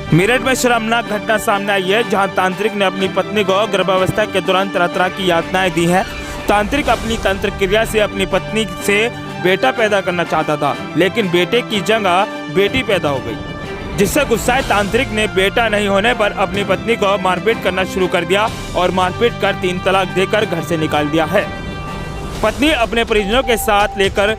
मेरठ में शर्मनाक घटना सामने आई है, जहां तांत्रिक ने अपनी पत्नी को गर्भावस्था के दौरान तरह तरह की यातनाएं दी हैं। तांत्रिक अपनी तंत्र क्रिया से अपनी पत्नी से बेटा पैदा करना चाहता था, लेकिन बेटे की जगह बेटी पैदा हो गई, जिससे गुस्साए तांत्रिक ने बेटा नहीं होने पर अपनी पत्नी को मारपीट करना शुरू कर दिया और मारपीट कर 3 तलाक देकर घर से निकाल दिया है। पत्नी अपने परिजनों के साथ लेकर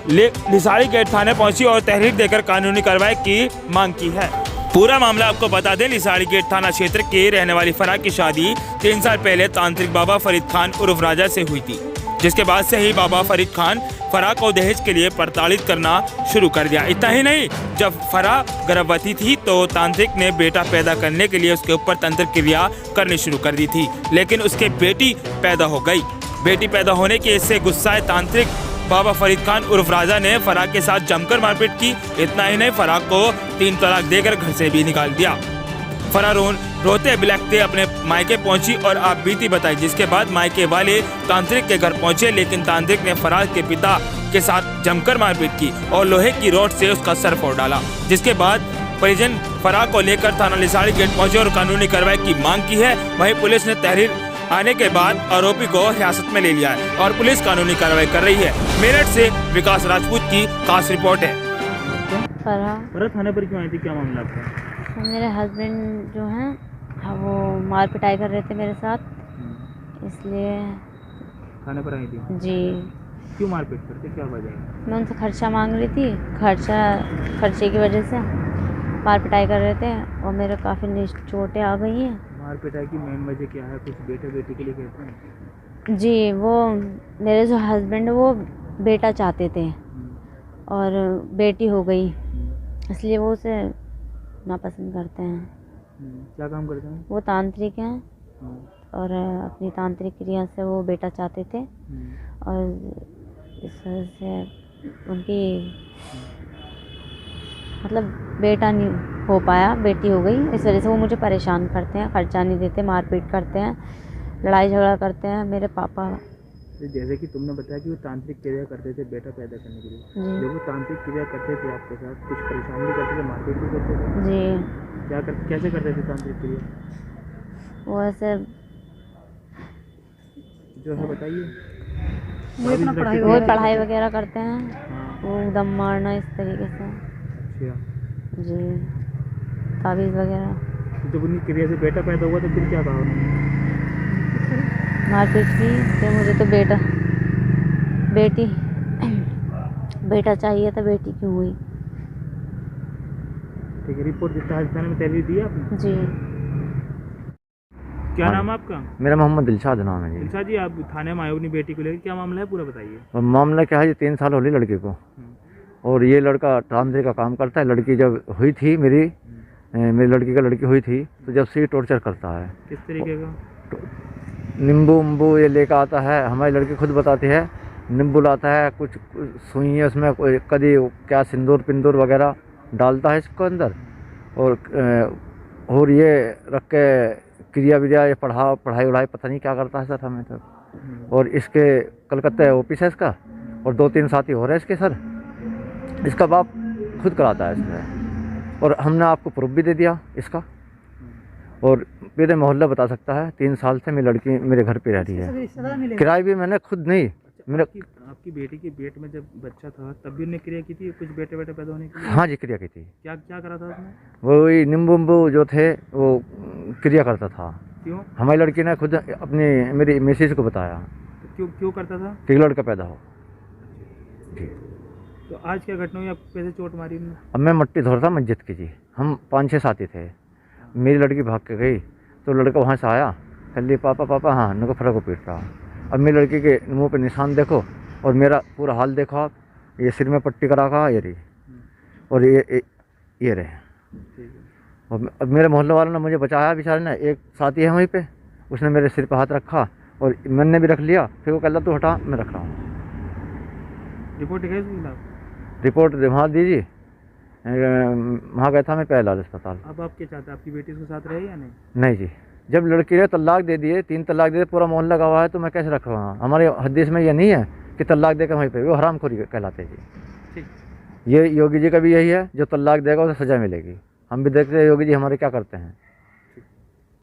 लिसाड़ी गेट थाने पहुंची और तहरीर देकर कानूनी कार्रवाई की मांग की है। पूरा मामला आपको बता दें, लिसाड़ी गेट थाना क्षेत्र के रहने वाली फराह की शादी 3 साल पहले तांत्रिक बाबा फरीद खान उर्फ राजा से हुई थी, जिसके बाद से ही बाबा फरीद खान फराह को दहेज के लिए प्रताड़ित करना शुरू कर दिया। इतना ही नहीं, जब फराह गर्भवती थी तो तांत्रिक ने बेटा पैदा करने के लिए उसके ऊपर तंत्र क्रिया करनी शुरू कर दी थी, लेकिन उसके बेटी पैदा हो गई। बेटी पैदा होने के इससे गुस्साए तांत्रिक बाबा फरीद खान उर्फ राजा ने फराह के साथ जमकर मारपीट की। इतना ही नहीं, फराह को 3 तलाक देकर घर से भी निकाल दिया। फराह रोते बिलखते अपने मायके पहुंची और आप बीती बताई, जिसके बाद मायके वाले तांत्रिक के घर पहुंचे, लेकिन तांत्रिक ने फराह के पिता के साथ जमकर मारपीट की और लोहे की रॉड से उसका सर फोड़ डाला। जिसके बाद परिजन फराह को लेकर थाना लिसाड़ी गेट पहुंचे और कानूनी कार्रवाई की मांग की है। वहीं पुलिस ने तहरीर आने के बाद आरोपी को हिरासत में ले लिया है और पुलिस कानूनी कार्रवाई कर रही है। मेरठ से विकास राजपूत की खास रिपोर्ट है। फराह थाने पर क्यों आई थी, क्या मामला आपका? मेरे हस्बैंड जो हैं वो मार पिटाई कर रहे थे मेरे साथ, इसलिए थाने पर आई थी जी। क्यों मारपीट करते, क्या वजह है? मैं उनसे खर्चा मांग रही थी, खर्चे की वजह से मार पिटाई कर रहे थे और मेरे काफ़ी चोटें आ गई हैं। मार पिटाई की मेन वजह क्या है? कुछ बेटे बेटी के लिए कहते हैं जी। वो मेरे जो हस्बैंड वो बेटा चाहते थे और बेटी हो गई, इसलिए वो उसे नापसंद करते हैं। क्या काम करते हैं? वो तांत्रिक हैं और अपनी तांत्रिक क्रिया से वो बेटा चाहते थे और इस वजह से उनकी मतलब बेटा नहीं हो पाया, बेटी हो गई। इस वजह से वो मुझे परेशान करते हैं, खर्चा नहीं देते, मारपीट करते हैं, लड़ाई झगड़ा करते हैं मेरे पापा। जैसे कि तुमने बताया कि वो तांत्रिक क्रिया करते थे बेटा पैदा करने के लिए, जब वो तांत्रिक क्रिया करते थे आपके साथ कुछ परेशान भी करते थे, मारपीट भी करते थे जी। कैसे करते थे तांत्रिक क्रिया? वो ऐसे जो है बताइए। वो पढ़ाई वगैरह करते हैं, वो दम मारना इस तरीके से जी, ताबीज़ वगैरह। जब उनकी क्रिया से बेटा पैदा हुआ तो फिर क्या कहा उन्होंने? मारपीट की कि मुझे तो बेटा चाहिए था, बेटी क्यों हुई? ठीक है, रिपोर्ट थाने में तहरीर दी आपने? जी। क्या नाम है आपका? मेरा मोहम्मद दिलशाद नाम है जी। दिलशाद जी, आप थाने में आए हो अपनी बेटी को लेकर, क्या मामला है पूरा बताइए। मामला क्या है, ये 3 साल हो गए लड़के को और ये लड़का तांत्रिक का काम करता है। लड़की जब हुई थी मेरी लड़की का लड़की हुई थी तो जब से टॉर्चर करता है। किस तरीके का? नींबू उम्बू ये लेकर आता है, हमारी लड़की खुद बताती है। नींबू लाता है, कुछ सुई है उसमें, कभी क्या सिंदूर पिंदूर वगैरह डालता है इसको अंदर और ये रख के क्रिया विरिया ये पढ़ाई वढ़ाई पता नहीं क्या करता है सर हमें तो। और इसके कलकत्ता ऑफिस है इसका और 2-3 साथी हो रहे हैं इसके सर। इसका बाप खुद कराता है इसमें और हमने आपको प्रूफ भी दे दिया इसका और मेरे मोहल्ला बता सकता है। 3 साल से मेरी लड़की मेरे घर पे रह रही है, किराए भी मैंने खुद नहीं। मेरे आपकी बेटी के पेट में जब बच्चा था तब भी उन्होंने क्रिया की थी कुछ बेटे पैदा होने के लिए? हाँ जी, क्रिया की थी। क्या क्या करा था उसने? वही नींबू उम्बू जो थे वो क्रिया करता था। क्यों? हमारी लड़की ने खुद अपनी मेरी मिसेज को बताया। तो क्यों करता था? कि लड़का पैदा हो जी। तो आज क्या घटना हुई, आपको कैसे चोट मारी उन्होंने? अब मैं मट्टी धो रहा था मस्जिद की जी, हम 5-6 साथी थे। मेरी लड़की भाग के गई तो लड़का वहाँ से आया, कह ली पापा हाँ, उनको फर्क को पीट रहा। अब मेरी लड़की के मुंह पे निशान देखो और मेरा पूरा हाल देखो आप, ये सिर में पट्टी करा रखा ये रही और ये रहे। और अब मेरे मोहल्ले वालों ने मुझे बचाया बेचारे ने। एक साथी है वहीं पे, उसने मेरे सिर पे हाथ रखा और मैंने भी रख लिया, फिर वो कहता तू हटा, मैं रख रहा हूँ। रिपोर्ट है रिपोर्ट वहाँ दीजिए, वहाँ गया था मैं पहला अस्पताल। अब आप क्या चाहते हैं, आपकी बेटी उसके साथ रहे या नहीं? नहीं जी, जब लड़की ने तलाक दे दिए, 3 तलाक दे दिए, पूरा मोहल्ला गवाह है, तो मैं कैसे रख रहा हूँ? हमारे हदीस में ये नहीं है कि तलाक देकर वहीं पे, वो हरामखोरी कहलाते जी। ठीक। ये योगी जी का भी यही है, जो तलाक देगा उसे सज़ा मिलेगी। हम भी देखते हैं योगी जी हमारे क्या करते हैं।